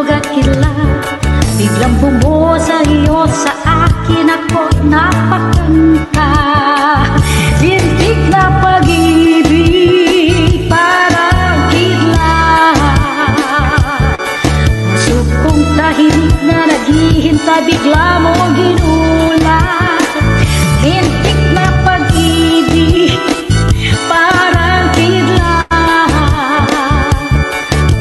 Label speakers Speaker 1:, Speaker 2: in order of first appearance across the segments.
Speaker 1: magkakila. Biglang bumuo sa iyo, sa akin ako'y napakanta. Lintik na pag-ibig, parang kidlat. Puso kong tahimik na naghihintay, bigla mo ginulat. Lintik na pag-ibig, parang kidlat.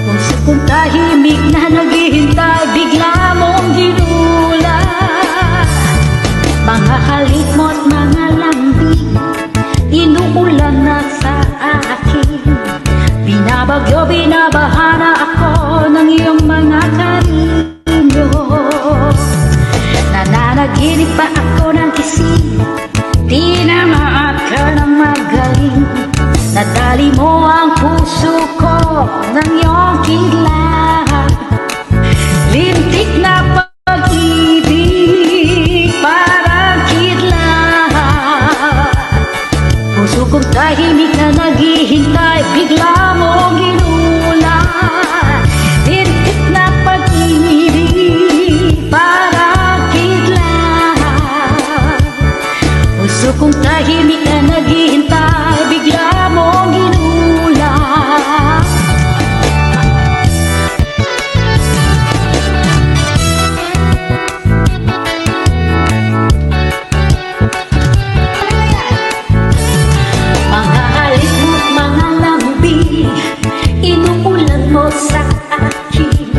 Speaker 1: Puso kong tahimik na naghihintay, bigla mong ginulat. Mga halik mo't mga lambing, inuulan na sa akin. Binabagyo, binabaha na ako ng iyong mga karinyo. Nananaginip pa ako ng kising, tinamaan ka ng magaling. Nadali mo ang puso ko ng iyong kidlat. Lintik na pag-ibig, parang kidlat. Puso kong tahimik na naghihintay, bigla mo ginulat. Lintik na pag-ibig, parang kidlat. Puso kong tahimik na naghihintay, bigla mo ginulat. Mga halik mo't mga lambing, inuulan mo sa akin.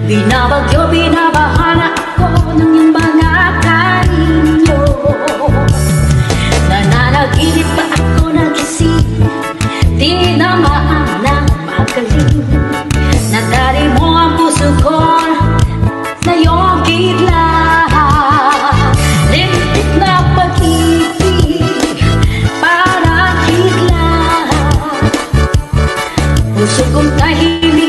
Speaker 1: Binabagyo, binabaha na ako ng iyong mga karinyo. Nananaginip pa ako ng gising, tinamaan ng magaling. Nadali mo ang puso ko na iyong kidlat. Lintik na pag-ibig, parang kidlat. Puso kong tahimik